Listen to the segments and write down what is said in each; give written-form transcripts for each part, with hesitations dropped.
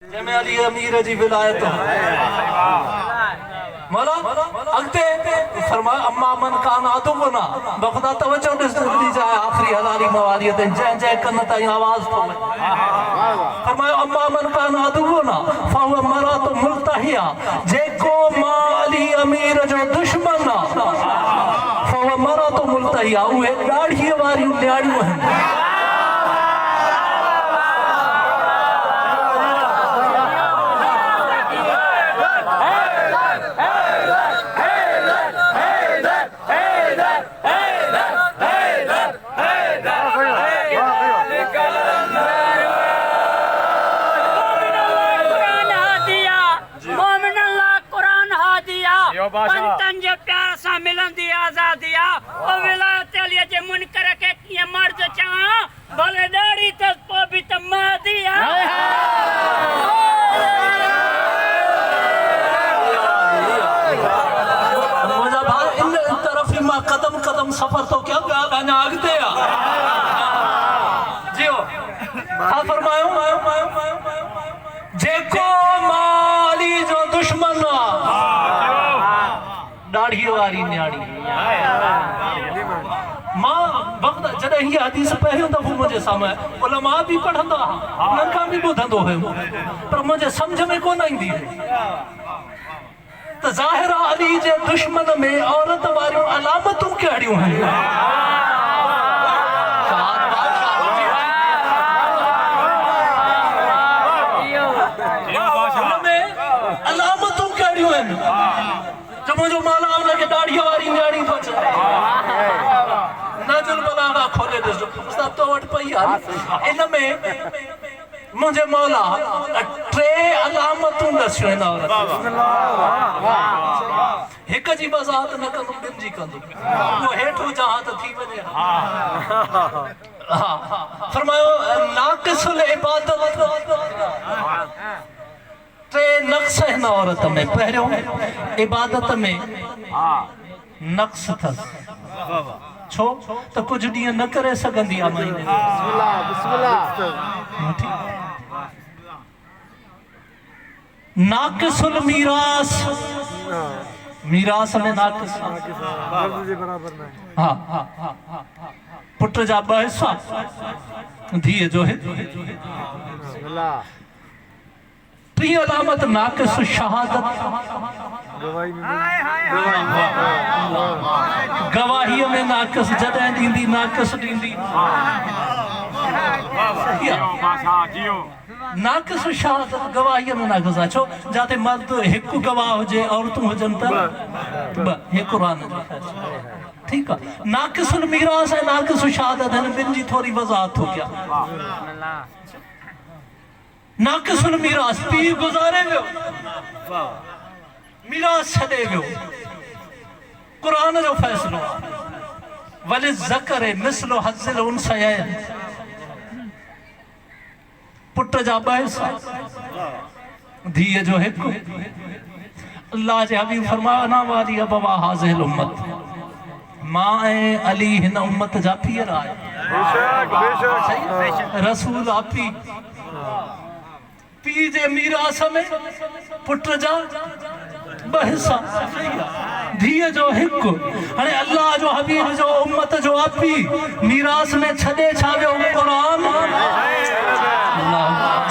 जैमें अली अमीर जी विलायत मौला अगते फरमाया अम्मा मन कान आदुना बखदा तवज्जो दी जाए आखिरी हलाली मवालियत जय जय कन ताई आवाज तो फरमाया अम्मा मन कान आदुना फहुव मरात मुल्तहिया जेको मा अली अमीर जो दुश्मन फहुव मरात मुल्तहिया उहे दाढ़ी वारी न्याड़ियूं आहिनि। पंतन जे प्यार सा मिलंदी आजादिया ओ विलायत अली जे मुनकर के किए मर्द चा भले दाढ़ी त पो भी त मादिया मुझे भाई इन तरफ ही मां कदम कदम सफर तो क्या गाना आगते आ जियो हां फरमायो जेको माली जो दुश्मन दाढ़ी वारी न्याड़ी मां वक्त जॾहिं हीअ हदीस पहिरियों दफ़ो मुंहिंजे साम्हूं उलमा बि पढ़ंदा उन्हनि खां बि ॿुधंदो हुयुमि पर मुंहिंजे सम्झ में कोन ईंदी हुई त ज़ाहिर अली जे दुश्मन में औरत वारियूं अलामतूं कहिड़ियूं आहिनि। अलामतूं कहिड़ियूं आहिनि जो मुंहिंजो माला हुनखे दाढ़ीअ वारी न्याणी थो चए नजुल बलागा खोले ॾिसो उस्ताद तो वटि पई आहे इन में मुंहिंजे मौला टे अलामतूं ॾसियूं आहिनि औरत हिक जी वज़ाहत न कंदुमि ॿिनि जी कंदुमि उहो हेठि जहां त थी वञे हा फरमायो नाक़िसुल इबादत टे नक्स हिन औरत में पहिरियों इबादत में नक्स अथसि छो त कुझु ॾींहं न करे सघंदी आहे महीने नाक़िसुल मीरास मीरास में नाक़िस हा पुट जा ॿ हिस्सा धीअ जो हिकु टी अलामत नाक़िस शहादत गवाहीअ में नाक़िस जॾहिं ॾींदी नाक़िस ॾींदी नाक़िस शहादत गवाहीअ में नाक़िस आहे छो जिते मर्द हिकु गवाह हुजे औरतूं हुजनि त ॿ हे क़ुर जो ठीकु आहे। नाक़िसुल मीरास ऐं नाक़िस शहादत हिन ॿिनि जी थोरी वज़ाहत थो कयां। नाक़िसुल मीरास पीउ गुज़ारे वियो मीरास छॾे वियो क़ुरान जो फ़ैसिलो वलिल ज़करि मिस्लु हज़्ज़िल उन्सयैन पुट जा ॿ हिस्सा धीअ जो हिकु अल्लाह जे हबीब फरमायो अना वाली अबवा हाज़िहिल उम्मत मां ऐं अली हिन उम्मत जा पीर आहे रसूल आहे पी जे मीरास में पुट जा ॿ हिस्सा धीअ जो हिकु हाणे अल्लाह जो हबीब जो उम्मत जो आपी मीरास में छॾे छा वियो क़ुरान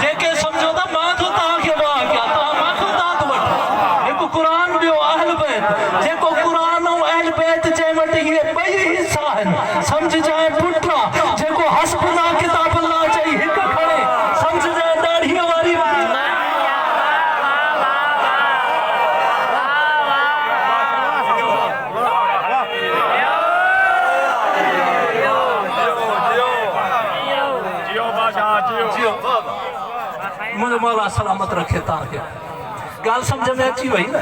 जेके सम्झो था मां थो तव्हांखे वाह कयां तव्हां मां दाद वठो हिकु क़ुरान ॿियो अहल बैत जेको क़ुरान ऐं अहल बैत जे वटि इहे ॿई हिस्सा आहिनि सम्झजांइ पुट जेको हस्बना किताब अल्लाह चई हिकु खणे सम्झजांइ दाढ़ीअ वारी मुझे मौला सलामत रखे तव्हांखे ॻाल्हि सम्झ में अची वई न।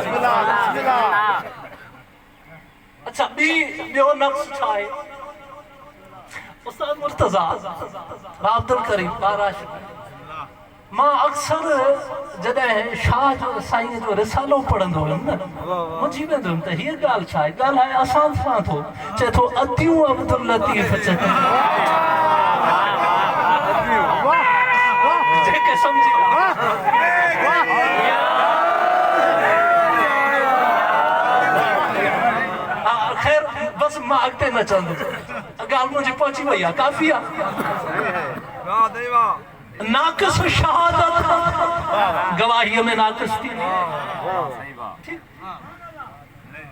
अच्छा ॿियो नक्स छा आहे उस्ताद मुर्तज़ा अब्दुल करीम बाराश मां अक्सर जॾहिं शाह जो साईं जो रिसालो पढ़ंदो हुयुमि न मुंझी वेंदो हुयुमि त हीअ ॻाल्हि छा आहे ॻाल्हाए आसान सां थो चए थो अतियूं अब्दुल लतीफ़ जेके समझी खैर बस मां अॻिते न चवंदो ॻाल्हि मुंहिंजी पहुची वई आहे काफ़ी आहे नाक़िस शहादत गवाहीअ में नाक़िस थी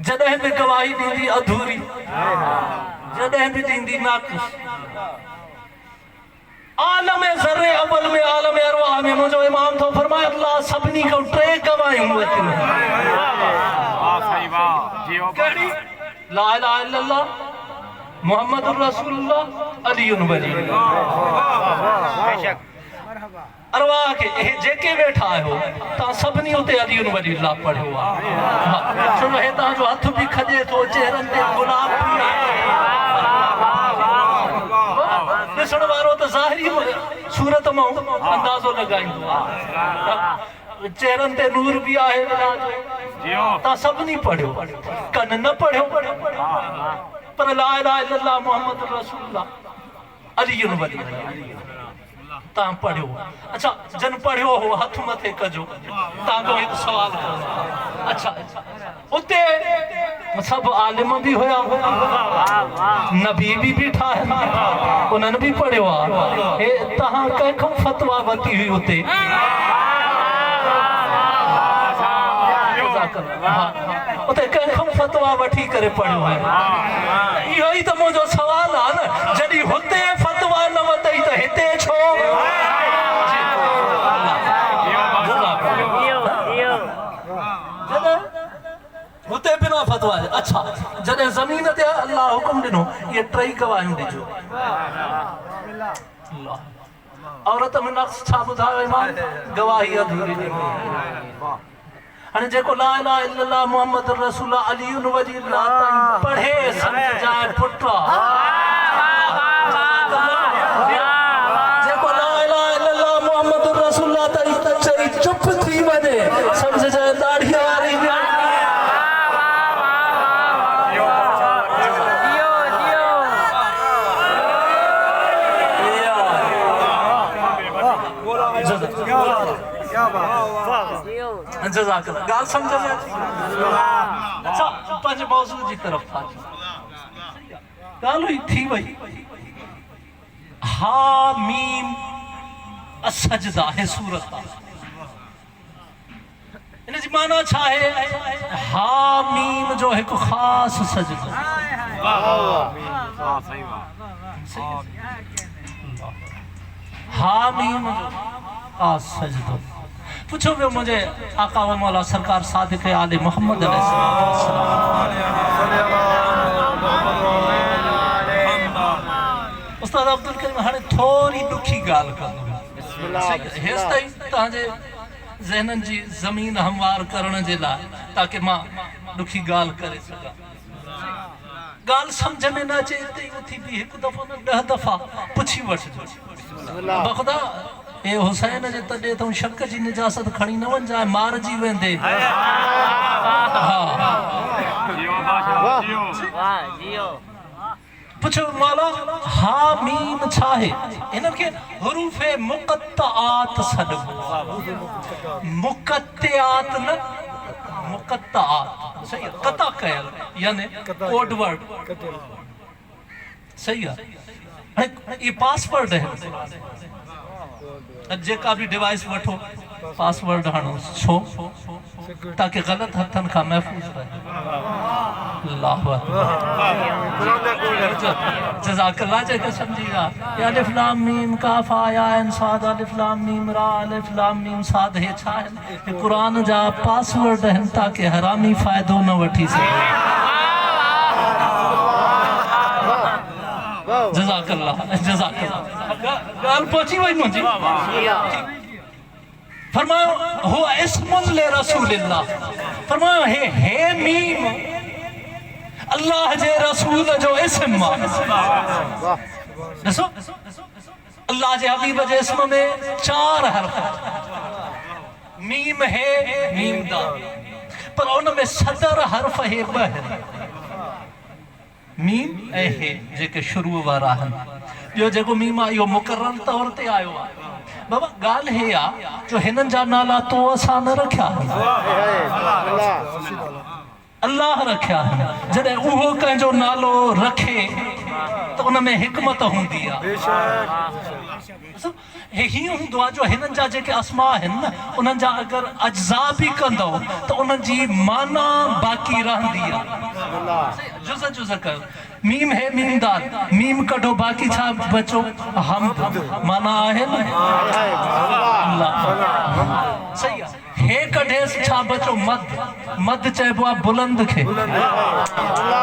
जॾहिं बि गवाही ॾींदी अधूरी जॾहिं बि ॾींदी नाक़िस आलम ज़र्रे अवल में आलम अरवाह में मुंहिंजो इमाम थो फरमाए अल्लाह सभिनी खां 3 गवाहियूं वरितियूं कहिड़ी ला इलाहा इल्लल्लाह मुहम्मदुर रसूलुल्लाह अलीयुन वली अरवाह के जेके वेठा आहियो तव्हां सभिनी उते अलीयुन वली अल्लाह पढ़ियो आहे छो हे तव्हांजो हथ बि खजे थो चेहरनि ते गुलाब ॾिसण वारो त ज़ाहिरी सूरत मां अंदाज़ो लॻाईंदो आहे चेहरनि ते नूर बि आहे तव्हां सभिनी पढ़ियो कन न पढ़ियो पर ला इलाहा इल्लल्लाह मुहम्मद रसूलुल्लाह अलीयुन वली तव्हां पढ़ियो अच्छा जन पढ़ियो हो हथ मथे कजो तव्हांजो हिकु सवाल अच्छा उते सभु आलिम बि हुया नबी बि बीठा आहिनि उन्हनि बि पढ़ियो आहे हे तव्हां कंहिंखां फतवा वरिती हुई उते उते कंहिंखां फतवा वठी करे पढ़ियो आहे इहो ई त मुंहिंजो सवाल आहे न जॾहिं हुते फतवा न वरितई त हिते छो हुते बिना फतवा अच्छा जॾहिं ज़मीन ते अल्लाह हुकुम ॾिनो इहे 3 गवाहियूं ॾिजो औरत में नक्स छा ॿुधायो इमाम गवाही अधूरी हाणे जेको ला इलाहा इल्लल्लाह मुहम्मद रसूलुल्लाह अलीयुन वली अल्लाह ताईं पढ़े समझाए पुट जेको ला इलाहा इल्लल्लाह मुहम्मद रसूलुल्लाह ताईं चई चुप थी वञे समझाए दाढ़ी वारी ॻाल्हि सम्झ में अच्छा पंहिंजे मौज़ू जी तरफ़ था ॻाल्हि हुई थी वई हा मीम असजदा है सूरत इन जी माना छा है हा मीम जो हिकु ख़ासि सजदो हा मीम जो ख़ासि सजदो पूछो वियो मुंहिंजे आका व मौला सरकार सादिक़ आले मोहम्मद उस्ताद अब्दुल करीम हाणे थोरी ॾुखी ॻाल्हि कंदुमि हेसि ताईं तव्हांजे ज़हननि जी ज़मीन हमवार करण जे लाइ ताकी मां ॾुखी ॻाल्हि करे सघां ॻाल्हि सम्झ में न अचे हिते उथी बि हिकु दफ़ो न 10 दफ़ा पुछी वठिजो बख़ुदा ए हुसैन जे तॾे तूं शक जी निजासत खणी न वञजाए मारजी वेंदे पुछो मौला हा मीम छा आहे इनखे हुरूफ़ मुक़त्तआत सॾिबो मुक़त्तआत न मुक़त्तआत सही क़ता कयल यानी कोड वर्ड सही आहे ये पासवर्ड है जेका भी डिवाइस वठो पासवर्ड हणो छो ताकि गलत हथन का महफूज रहे अल्लाह जज़ाकल्लाह जेके समझिएगा या अलिफ लाम मीम काफ या इन साद अलिफ लाम मीम रा अलिफ लाम मीम साद है छा है कुरान जा पासवर्ड हैं ताकि हरामी फायदो न वठी सके जज़ाकल्लाह ॻाल्हि पहुची वई मुंहिंजी फरमायो हो इस्मुन ले रसूलिल्लाह फरमायो हे मीम अल्लाह जे रसूल जो इस्म ॾिसो अल्लाह जे हबीब जे इस्म में 4 हर्फ मीम है मीम दा पर उन में सदर हर्फ है 2 मीम ऐं हे जेके शुरू वारा आहिनि ॿियो जेको मीम आहे इहो मुकर्रर तौर ते आयो आहे बाबा गाल हे आ जो हिनन जा नाला तो असा न रखया अल्लाह रखया जडे उहो कंहिंजो नालो रखे तो उन में हिकमत हूंदी आ हे ही हूंदो आहे जो हिननि जा जेके अस्मा आहिनि न उन्हनि जा अगरि अज्जा बि कंदो त उन्हनि जी माना बाक़ी रहंदी आहे जुज़ जुज़ कयो मीम है मीम दाल मीम कढो बाक़ी छा बचो हमद माना आहे न अल्लाह सही आहे हे कढेस छा बचो मद मद चइबो आहे बुलंद खे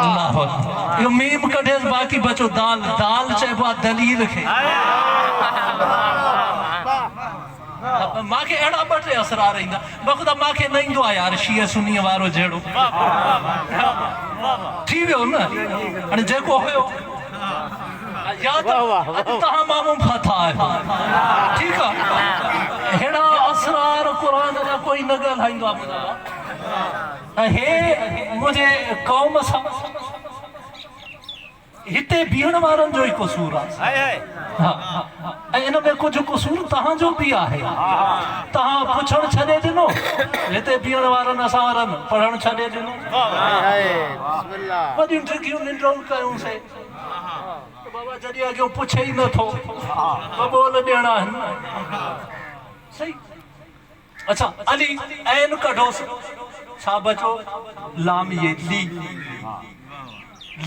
अल्लाह इहो मीम कढेस बाक़ी बचो दाल दाल चइबो आहे दलील खे मांखे अहिड़ा ॿ टे असरार ईंदा बख़ुदा मांखे न ईंदो आहे यार शीअ सुन्नीअ वारो जहिड़ो थी वियो न हाणे जेको हुयो या त तव्हां माण्हू फाथा आहियो ठीकु आहे अहिड़ा असरार क़ुर जा कोई न ॻाल्हाईंदो आहे ॿुधायो हे मुंहिंजे क़ौम सां हिते बीहण वारनि जो ई कसूर आहे ऐं इन में कुझु कसूर तव्हांजो बि आहे तव्हां पुछणु छॾे ॾिनो हिते बीहण वारनि असां वारनि पढ़णु छॾे ॾिनो वॾियूं डिघियूं निंडूं कयूंसीं बाबा जॾहिं अॻियों पुछे ई नथो बबोल ॾियणा आहिनि सही अच्छा अली ऐन कढोसि छा बचो लाम ये ली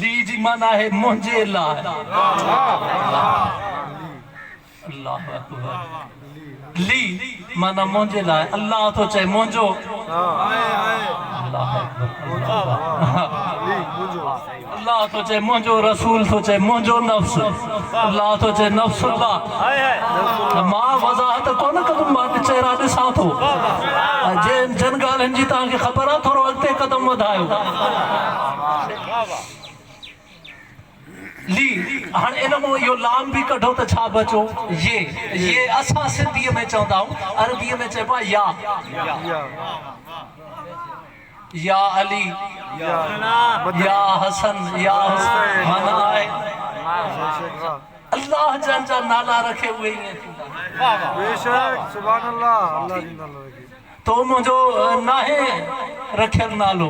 ली जी माना है मुंहिंजे लाइ अल्लाह ली माना मुंहिंजे लाइ अल्लाह तो चए मुंहिंजो अल्लाह तो चए मुंहिंजो रसूल तो चए मुंहिंजो नफ्स अल्लाह तो चए नफ्सुल्लाह मां वज़ाहत कोन कंदुमि मां चेहरा ॾिसां थो जिन ॻाल्हियुनि जी तव्हांखे ख़बर आहे थोरो अॻिते कदम वधायो ली हाणे इन मां इहो लाम बि कढो त छा बचो ये असां सिंधीअ में चवंदा आहियूं अरबीअ में चइबो आहे या अली या हसन या माना आहे अल्लाह जन जा नाला रखे उहे ई बेशक सुभान अल्लाह अल्लाह जी नाला रखे तो मुंहिंजो नाहे रखियल नालो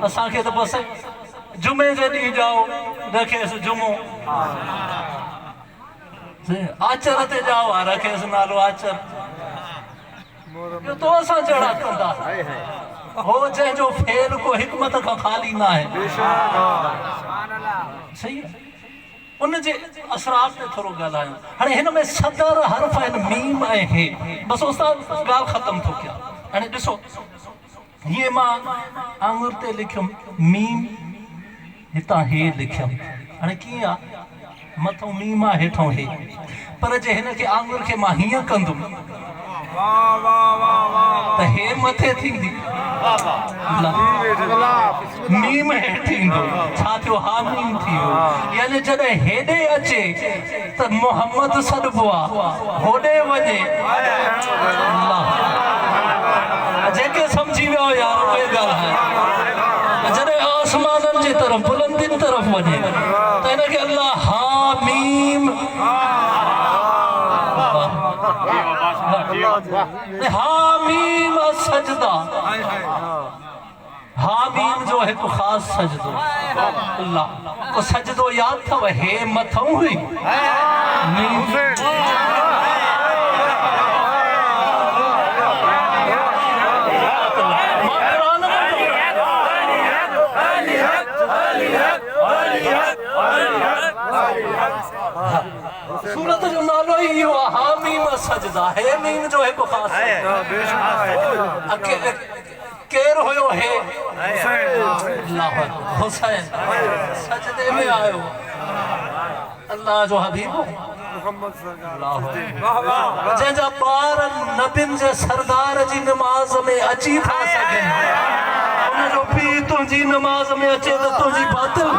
असांखे त बसि जुमे जे ॾींहुं जाओ रखेसि जुमो आचर ते जाओ रखेसि नालो आचर तो असां जहिड़ा कंदा हो जंहिंजो फेल को हिकमत खां ख़ाली न आहे सही उनजे असरार ते थोरो ॻाल्हायूं हाणे हिन में सदर हर्फ़ आहिनि मीम ऐं हे बसि उस्ताद ॻाल्हि ख़तमु थो कयां हाणे ॾिसो हीअं मां आङुर ते लिखियुमि मीम हितां हे लिखियुमि हाणे कीअं आहे मथां मीम आहे हेठां हे पर जे हिनखे आङुर खे मां हीअं कंदुमि त हे मथे थींदी मीम हेठि ईंदो छा थियो हा मीम थी वियो यानी जॾहिं हेॾे अचे त मोहम्मद सॾिबो आहे होॾे वञे जेके सम्झी वियो यार उहे ॻाल्हि आहे जॾहिं आसमाननि जी तरफ़ बुलंदियुनि तरफ़ वञे त हिनखे अल्लाह हा मीम हामीम सजदा हामीम जो हिकु ख़ासि सजदो अल्लाह को सजदो यादि अथव हे मथां हुई सूरत जो नालो ही इहो आहे हामीम सजदा हे मीम जो हिकु ख़ासि केरु हुयो हे हुसैन सजदे में आयो अल्लाह जो हबीब जंहिंजा ॿार नबियुनि जे सरदार जी नमाज़ में अची था सघनि उनजो पीउ तुंहिंजी नमाज़ में अचे त तुंहिंजी बातिल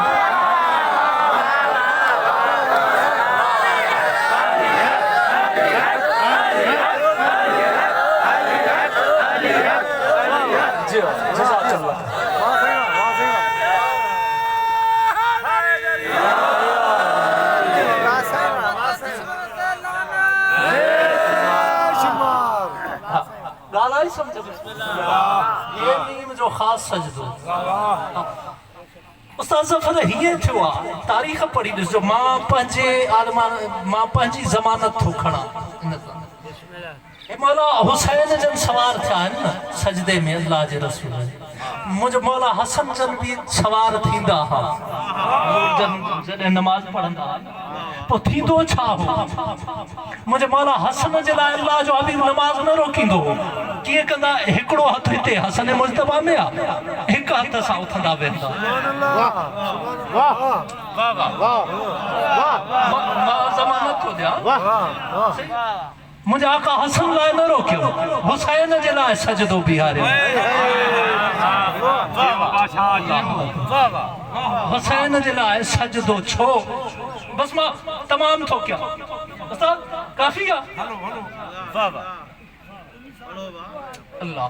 समझ ये नीम जो ख़ास सजदो उस्ताद ज़फ़र हीअं थियो आहे तारीख़ पढ़ी ॾिसजो मां पंहिंजे आलमा मां पंहिंजी ज़मानत थो खणा इन सां मौला हुसैन जन सवार थिया आहिनि न सजदे में अल्लाह जे रसूल मुंहिंजो मौला हसन जन बि सवार थींदा हुआ जॾहिं नमाज़ पढ़ंदा हुआ पोइ थींदो छा हो मुंहिंजे मौला हसन जे लाइ अल्लाह जो हबीब नमाज़ न रोकींदो हो कीअं कंदा हिकिड़ो हथु हिते हसन मुजतबा में आहे हिकु हथ सां उथंदा वेंदा मां ज़मानत थो ॾियां मुझे आका हसन लाइ न रोकियो हुसैन जे लाइ सजदो बिहारियो हुसैन जे लाइ सजदो छो बस मां तमाम थो कयां उस्ताद काफ़ी आहे अल्लाह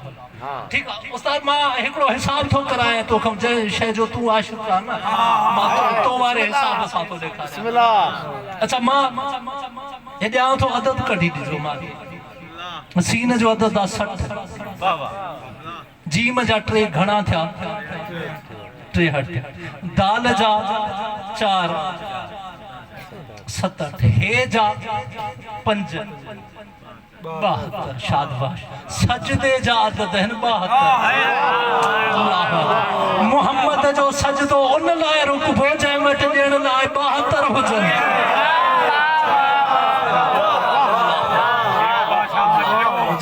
ठीक है उस्ताद मां हिकिड़ो हिसाब थो करायां तोखां जंहिं शइ जो तूं आशिक़ आहे न मां तो वारे हिसाब सां थो ॾेखारियां अच्छा मां हे ॼाण थो अदद कढी ॾिजो मां सीन जो अदद आहे 60 जीम जा 3 घणा थिया 63 दाल जा 4 67 हे जा 5 72 शाबाश सजदे जा अदद आहिनि 72 मोहम्मद जो सजदो उन लाइ रुकबो जंहिं वटि ॾियण लाइ 72 हुजनि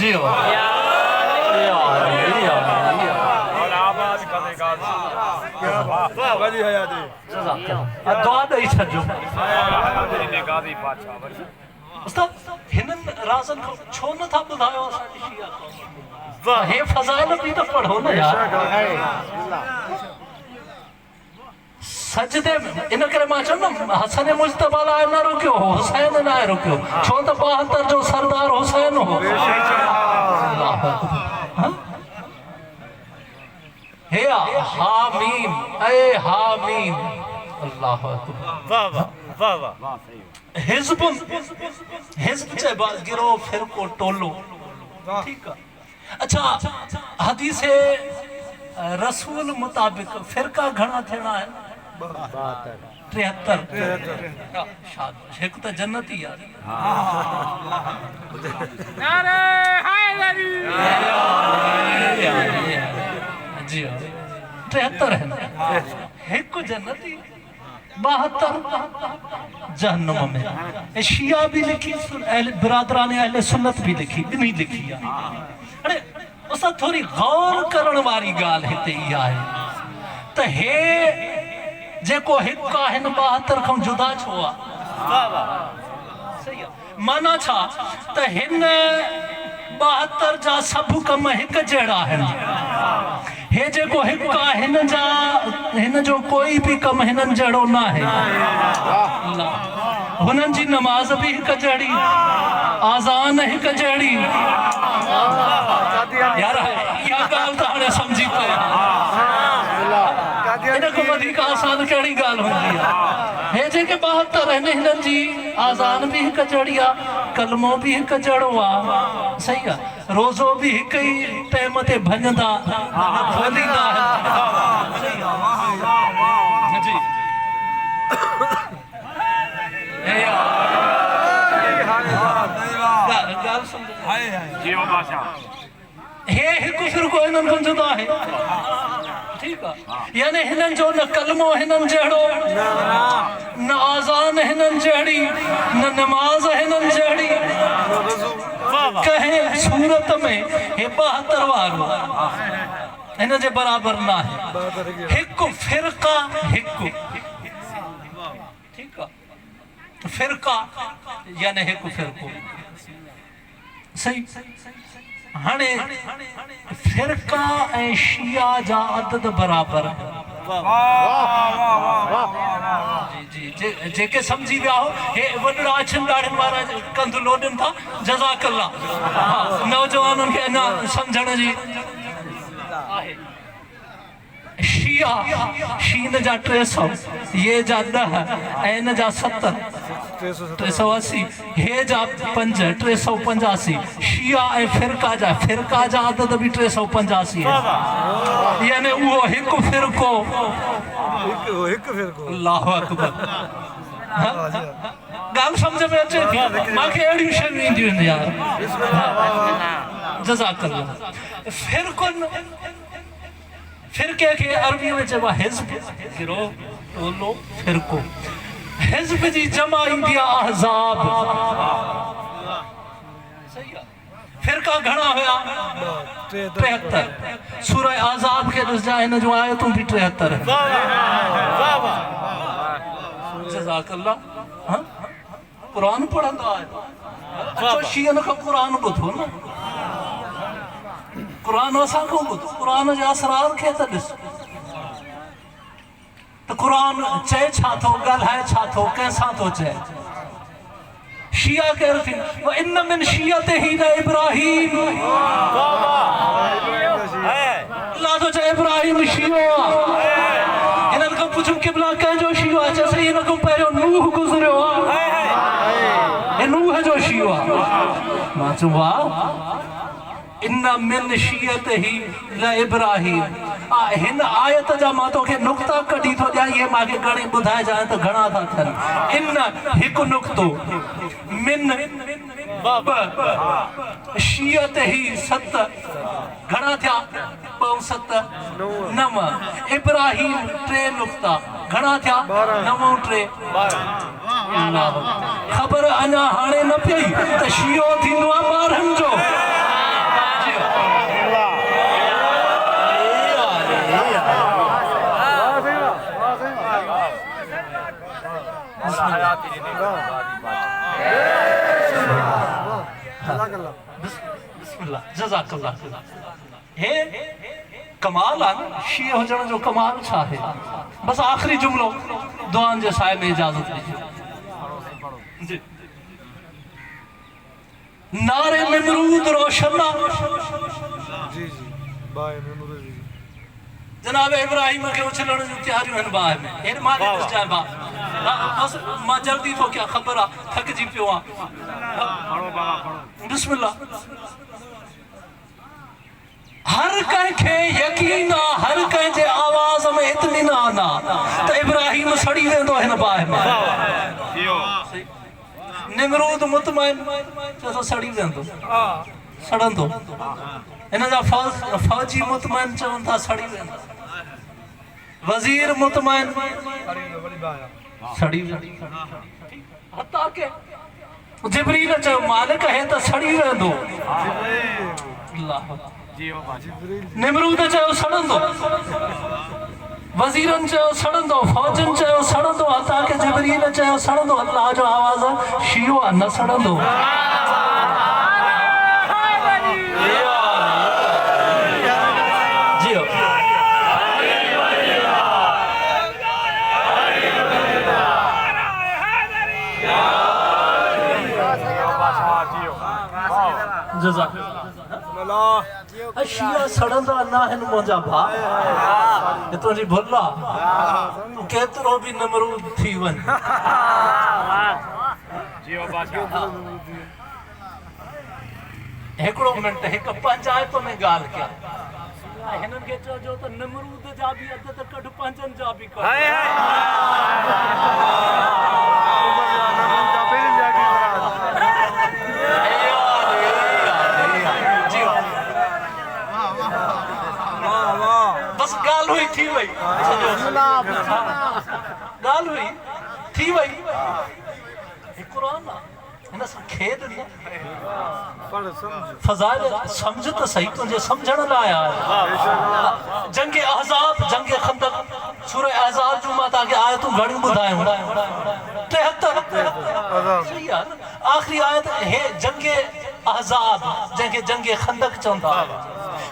जी दुआ ॾेई छॾिजो उस्ताद हिननि राज़नि खां छो नथा ॿुधायो असांजी शिया क़ौम हे फ़ज़ाइल बि त पढ़ो न यार सजदे में इन करे मां चयो न हसन मुजतबा लाइ न रोकियो हुसैन लाइ रोकियो छो त 72 जो सरदार हुसैन हो हे हामीन ए हामीन अल्लाह वाह वाह वाह हिज़्ब चइबो आहे गिरोह फ़िरक़ो टोलो ठीक आहे अच्छा हदीस रसूल मुताबिक़ फ़िरक़ा घणा थियणा आहिनि 73 हिकु त जन्नती आहे नारे हैदरी जी 73 है हिकु जन्नती 72 जहन्नम में शिया भी लिखी बिरादरान अहले सुन्नत भी लिखी ॿिन्ही लिखी आहे अरे उसां थोरी गौर करण वारी ॻाल्हि हिते इहा आहे त हे जेको हिकु आहे हिन 72 खां जुदा छो आहे सही आहे माना छा त हिन 72 जा सभु कम हिकु जहिड़ा आहिनि हे जेको हिकु आहे हिन जो कोई बि कमु हिननि जहिड़ो न आहे हुननि जी नमाज़ बि हिकु जहिड़ी आज़ान हिकु जहिड़ी यार इहा ॻाल्हि त हाणे सम्झी पिया इन खां वधीक आसान कहिड़ी ॻाल्हि हूंदी आहे हे जेके 72 आहिनि हिननि जी आज़ान बि हिकु जहिड़ी आहे कलमो बि हिकु जहिड़ो आहे सही आहे रोज़ो बि हिकु ई टाइम ते भञंदा खोलींदा जी हे हिकु फ़िरक़ो हिननि खां जुदा आहे ठीक आहे यानी हिननि जो न कलमो हिननि जहिड़ो न आज़ान हिननि जहिड़ी न नमाज़ हिननि जहिड़ी कंहिं सूरत में हे 72 वारो हिन जे बराबरि न आहे हिकु फ़िरक़ा हिकु ठीक आहे फ़िरक़ा यानी हिकु फ़िरक़ो सही हाणे फ़िरक़ा ऐं शिया जा अदद बराबरि जी जी जेके सम्झी विया हो हे वॾड़ा अछनि ॾाढ़नि वारा कंध लोॾनि था जज़ाकल्ला नौजवाननि खे अञा सम्झण जी आहे शिया शीन जा 300 ये जा 10 ऐं इन जा 70 380 हे जा 5 385 शिया ऐं फिरका जा अदद भी 385 है यानी वो हिकु फिरको अल्लाहु अकबर गाल समझ में अचे मांखे अड़ी शयूं ईंदियूं आहिनि यार जज़ाकल्लाह फिरके के अरबी में चइबो आहे हिज़्ब गिरोह टोलो फिरको हिज़्ब जी जमा ईंदी आहे अहज़ाब सही आहे फिरका घणा हुया 73 सूरह अहज़ाब खे ॾिसजा हिन जूं आयतूं बि 73 जज़ाकल्लाह हां कुरान पढ़ंदा आहियो शियन खां कुरान ॿुधो न कुरान असां खां ॿुधो कुरान जे असरार खे त ॾिस तो कुरान चए छा थो ॻाल्हाए छा थो कंहिंसां थो चए शिया केरु थी व इन मिन शियतिही न इब्राहीम अल्लाह थो चए इब्राहीम शियो आहे हिननि खां पुछो क़िबला कंहिंजो शियो आहे चएसि हिन खां पहिरियों नूह गुज़रियो आहे नूह जो शियो आहे मां चयो वाह इन मिन शियतिही न इब्राहीम हिन आयत जा मां तोखे नुक्ता कढी थो ॾियां इहे मूंखे घणी ॿुधाइजांइ त घणा था थियनि इन हिकु नुक्तो मिन शियतिही 7 घणा थिया 2 7 9 इब्राहीम 3 नुक्ता घणा थिया 9 3 12 ख़बर अञा हाणे न पई त शियो थींदो आहे 12 जो बिस्मिल्लाह जज़ाकल्लाह हे कमाल आहे शीअ हुजण जो कमाल छा आहे बस आखिरी जुमलो दुआन जे साए में इजाज़त ॾिजो नारे निमरूद रोशन जी जी बाय निमरूद जी जनाब इब्राहिम के उछलण जो तैयारियूं आहिनि बाहि में हेॾे मां ॾिस जाए बा बस मां जल्दी थो कयां ख़बर आहे थकिजी पियो आहे बिस्मिल्लाह हर कंहिंखे यकीन आहे हर कंहिं जे आवाज़ में इत्मीनान आहे त इब्राहिम सड़ी वेंदो हिन बाहि में निमरूद मुतमइन चए थो सड़ी वेंदो सड़ंदो हिन जा फौजी मुतमइन चवनि था सड़ी वेंदो वज़ीर मुतमइन सड़ी वेंदो हता के जिब्रील चयो मालिक है त सड़ी वेंदो अल्लाह निमरूद चयो सड़ंदो वज़ीरन चयो सड़ंदो फौजन चयो सड़ंदो हता के जिब्रील चयो सड़ंदो अल्लाह जो आवाज़ शियो आहे न सड़ंदो शिया सड़ंदा न आहिनि मुंहिंजा भाउ तुंहिंजी भुल आहे तूं केतिरो बि निमरूद थी वञ हिकिड़ो मिंट हिकु पंचायत में ॻाल्हि कयां हिननि खे चइजो त निमरूद जा बि अदद कढ पंजनि जा बि कढ बस ॻाल्हि हुई थी वई ॻाल्हि हुई थी वई हिकिड़ो आहे न हिन सां खेद न फज़ाइल सम्झ त सही तुंहिंजे सम्झण लाइ आहे जंग अहज़ाब जंग खंदक सूरह अहज़ाब जूं मां तव्हांखे आयतूं घणियूं ॿुधायूं 73 सही आहे न आख़िरी आयत हे जंग अहज़ाब जंहिंखे जंग खंदक चवंदा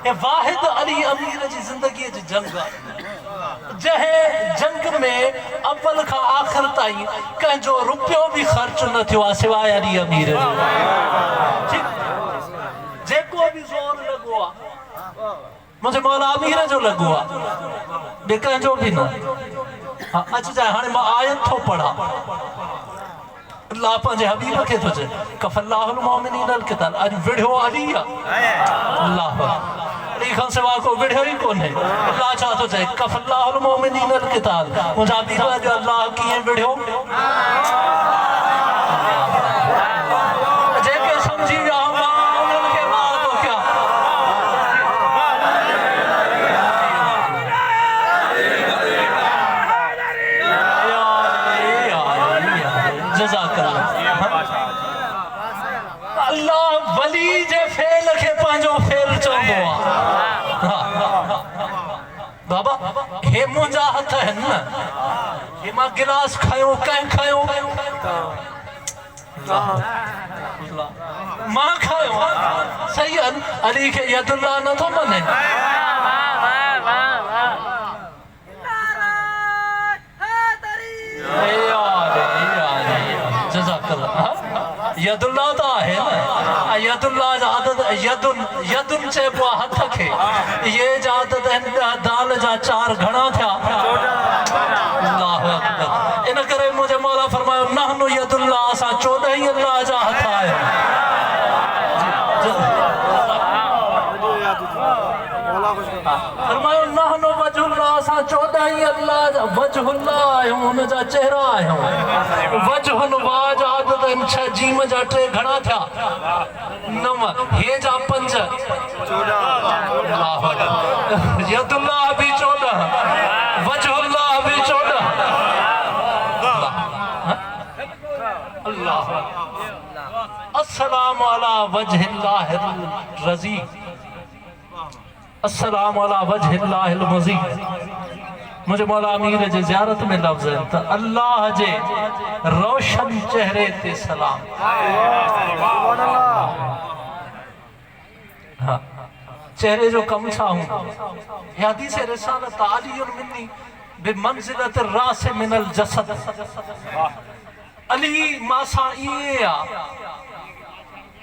हे वाहिद अली अमीर जी ज़िंदगीअ जी जंग आहे जंहिं जंग में अव्वल खां आख़िर ताईं कंहिंजो रुपयो बि ख़र्च न थियो आहे सवाइ अली अमीर जेको बि ज़ोर लॻो आहे मुंहिंजे मौला अमीर जो लॻो आहे ॿिए कंहिंजो बि न अच जाए हाणे मां आयत थो पढ़ा अल्लाह पंहिंजे हबीब खे थो चए कफ़ल्लाहुल मुमिनीन अल क़िताल। अॼु विढ़ियो अली आहे अल्लाह अली खां सिवा को विढ़ियो ई कोन्हे। अल्लाह छा थो चए कफ़ल्लाहुल मुमिनीन अल क़िताल। मुंहिंजा हबीब अॼु अल्लाह कीअं विढ़ियो जेके सम्झी विया हुआ उन्हनि खे मां थो कयां अल्लाह वली जे फेल खे पंहिंजो फेल चवंदो आहे। बाबा हे मुंहिंजा हथ आहिनि न हे मां गिलास खयो कंहिं खयो मां खयो सही आहे अली खे यदुल्लाह नथो मने यदुल्लाह तो है ना यदुल्लाह जा आदत यदुन चइबो आहे हथ खे ये जा आदत दाल जा 4 घणा थिया अल्लाहु अकबर। इन करे मुंहिंजे मौला फरमायो नहनु यदुल्लाह असां 14 ई अल्लाह जा हथ आहियूं। फरमायो नहनु वजहुल्लाह असां 14 ई अल्लाह जा वजहुल्लाह आहियूं हुन जा चेहरा आहियूं। वजहुल वाज आदत 6 जीम जा 3 घणा थिया 9 हे जा 5 अल्लाह यदुल्लाह भी 14 वजहुल्लाह भी 14 अल्लाह अस्सलाम अला वजहिल्लाहिर रज़ी अस्सलाम अला वजहिल्लाहिल मज़ीद। मुझे मौला अमीर जे ज़ियारत में लफ्ज़ है तो अल्लाह जे रोशन चेहरे ते सलाम। हाँ चेहरे जो कम छा हूं हदीस रिसालत अलीयुन मिन्नी बिमंज़िलत रास मिनल जसद। अली मासा इए आ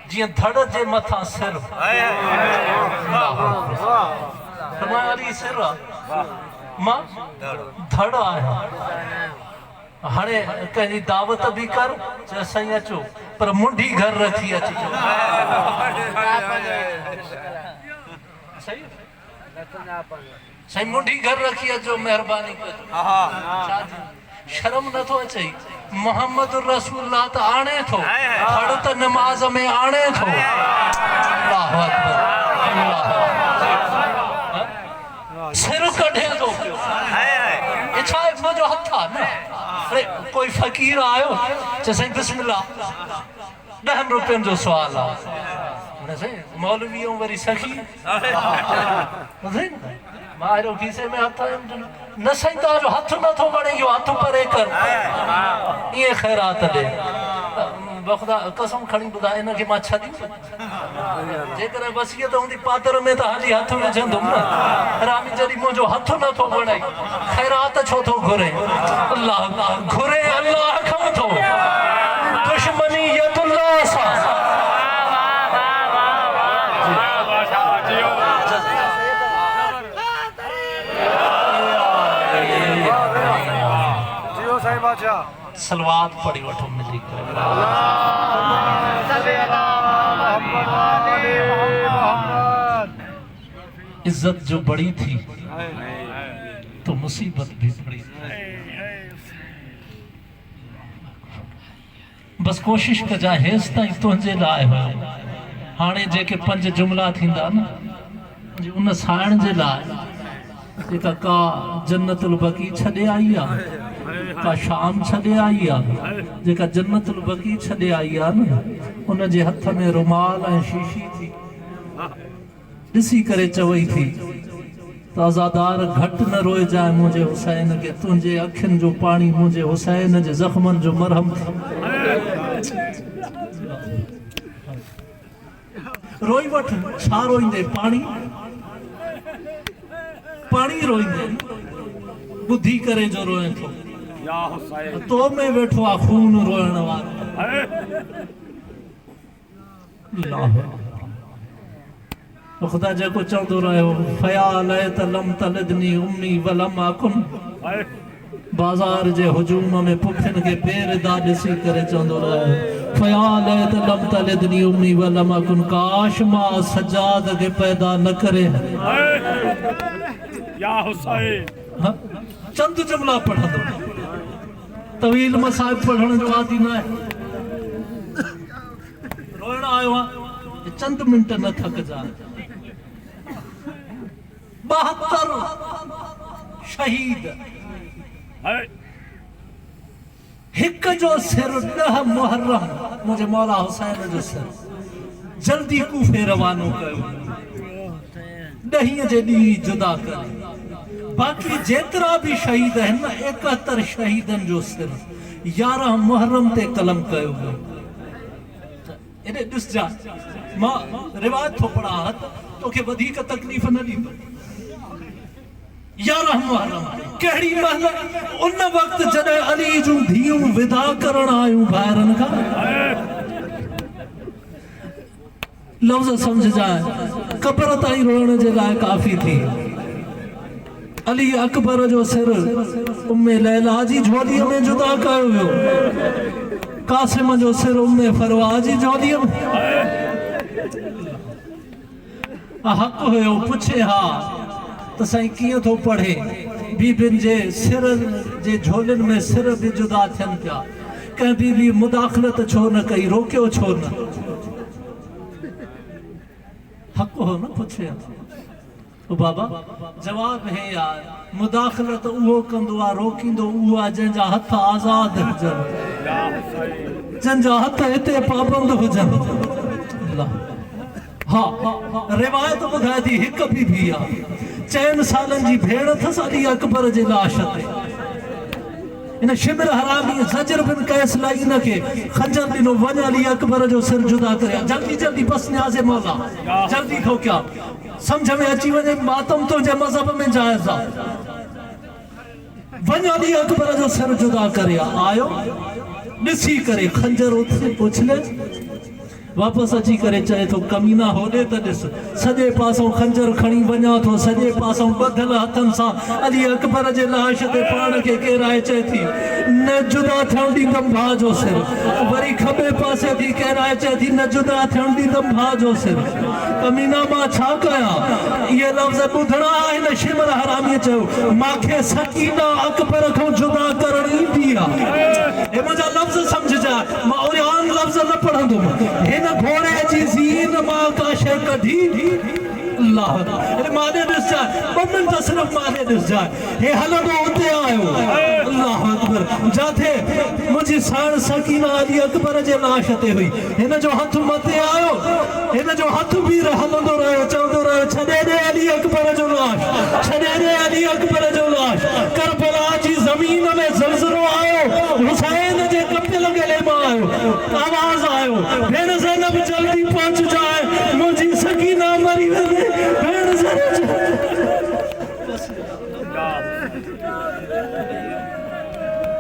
जियां धड़ जे मथा सिर अली सिर मां धड़ आहियां। हाणे कंहिंजी दावत भी कर चए साईं अचो पर मुंडी घर रखी अचिजो साईं मुंडी घर रखी अचो महिरबानी कजो। शर्म नथो अचे मोहम्मद रसूलुल्लाह त आणे थो धड़ त नमाज में आणे थो अल्लाहु अकबर अल्लाह सिर कढे थो पियो इच्छा मुंहिंजो हथ आहे न। अरे कोई फ़कीर आयो चए साईं बिस्मिल्लाह 10 रुपयनि जो सुवाल आहे मौलवियों वरी सखी मारो खीसे में हथ न साईं तव्हांजो हथ नथो वणे इहो हथ परे कर ईअं ख़ैरात ॾे बख़ुदा कसम खणी ॿुधाए इनखे मां छॾींदुमि जेकर वसियत हूंदी पादर में त हाली हथ विझंदुमि न रामी जॾहिं मुंहिंजो हथ नथो वणे ख़ैरात छो थो घुरे अल्लाह घुरे अल्लाह खां थो दुश्मनी यदुल्लाह सां सलवात पढ़ी वठो मिली इज्जत जो बड़ी थी तो मुसीबत भी बड़ी थी। बस कोशिश कजा हेस ताईं तुंहिंजे लाइ हाणे जेके 5 जुमला थींदा न उन साइण जे लाइ जेका का जन्नतुल बकी छॾे आई आहे का शाम छॾे आई आहे जेका जन्नतुल बकी छॾे आई आहे न उन जे हथ में रुमाल ऐं शीशी थी ॾिसी करे चवई थी त अज़ादार घटि न रोइजांइ मुंहिंजे हुसैन खे तुंहिंजे अखियुनि जो पाणी मुंहिंजे हुसैन जे ज़ख़्मनि जो मरहम थी। रोई वठ छा रोईंदे पाणी पाणी रोईंदे ॿुधी करे जो रोए थो तो में वेठो आहे खून रोइण वारो ख़ुदा जेको चवंदो रहियो फया लय त लम तलदनी उम्मी वलम अकुन बाजार जे हुजूम में पुखन के पेर दा ॾिसी करे चवंदो रहे ख्याल है त लम तलिदनी उम्मी व लम अकुन काश मां सजाद के पैदा न करे या हुसैन हाँ? चंद जुमला पढ़ंदो तवील मसाइब पढ़ण जो आदि न आहे रोइण आयो आहे चंद मिनट न थकजा 72 शहीद हिक जो सिर 10 मुहर्रम मुझे मौला हुसैन जो सिर जल्दी कूफे रवानो कयो 10 जे ॾींहुं जुदा करे बाक़ी जेतिरा भी शहीद हैं ना 71 शहीदन जो सिर 11 मुहर्रम ते कलम कयो वियो इने ॾिस जा मां रिवायत थो पढ़ा तोखे वधीक तकलीफ़ न ॾींदो 11 मुहर्रम कहिड़ी महिल उन वक्त जॾहिं अली जूं धीअरूं विदा करण आयूं ॿाहिरनि खां लफ़्ज़ समझ जाए कब्र ताईं रोइण जे लाइ काफ़ी थी अली अकबर जो सिर उम्मे लैला जी झोलीअ में जुदा कयो वियो कासिम जो सिर उम्मे फरवा जी झोलीअ में हक़ हुयो पुछे हा त साईं कीअं थो पढ़े बीबियुनि जे सिर जे झोलियुनि में सिर बि जुदा थियनि पिया कंहिं बीबी मुदाख़लत छो न कई रोकियो छो न हक़ हो न पुछे तो बाबा जवाब है यार मुदाखलत उहो कंदो आ रोकींदो उहो आ जंहिंजा हथ आज़ाद हुजनि जंहिंजा हथ हिते पाबंद हुजनि हाँ रिवायत ॿुधाए थी हिक बीबी आ 4 सालनि जी भेण अथसि अली अकबर जे लाश ते इन शिमर हरामी ज़जर बिन कैस लाई न के खंजर दिनो वञ अली अकबर जो सिर जुदा करे जल्दी जल्दी बस न्याज़े मौला जल्दी थो क्या समझ में अची वञे मातम तो जे मज़हब में जायज़ आहे वञ अली अकबर जो सिर जुदा करे आयो ॾिसी करे खंजर उछले वापस अची करे चए तो कमीना होॾे त ॾिस सॼे पासों खंजर खणी वञा थो सॼे पासों ॿधल हथनि सां अली अकबर जे लाश ते पाण खे केराए चए थी न जुदा थियण ॾींदमि भाउ जो सिर वरी खॿे पासे थी केराए चए थी न जुदा थियण ॾींदमि भाउ जो सिर कमीना मां छा कयां इहे लफ़्ज़ ॿुधणा आहिनि शिमर हरामीअ चयो मांखे सकीना अकबर खां जुदा करण ईंदी आहे हे मुंहिंजा लफ़्ज़ सम्झजा मां उरियान लफ़्ज़ न पढ़ंदुमि हिन घोड़े जी ज़ीन मां का शइ कढी अल्लाह अरे माने ॾिस जाए 2 मिंट सिर्फ माने ॾिस जाए हे हलंदो उते आयो अल्लाह अकबर जाथे मुंहिंजी साण सकीना अली अकबर जे लाश ते हुई हिन जो हथ मथे आयो हिन जो हथ बि हलंदो रहियो चवंदो रहियो छॾे ॾे अली अकबर जो लाश छॾे ॾे अली अकबर जो लाश करबला जी ज़मीन में ज़लज़लो आयो हुसैन जे कपिल गले मां आयो आवाज़ आयो भेण ज़ैनब जल्दी पहुंच जाए मुंहिंजी सकीना मरी वञे भेण ज़ैनब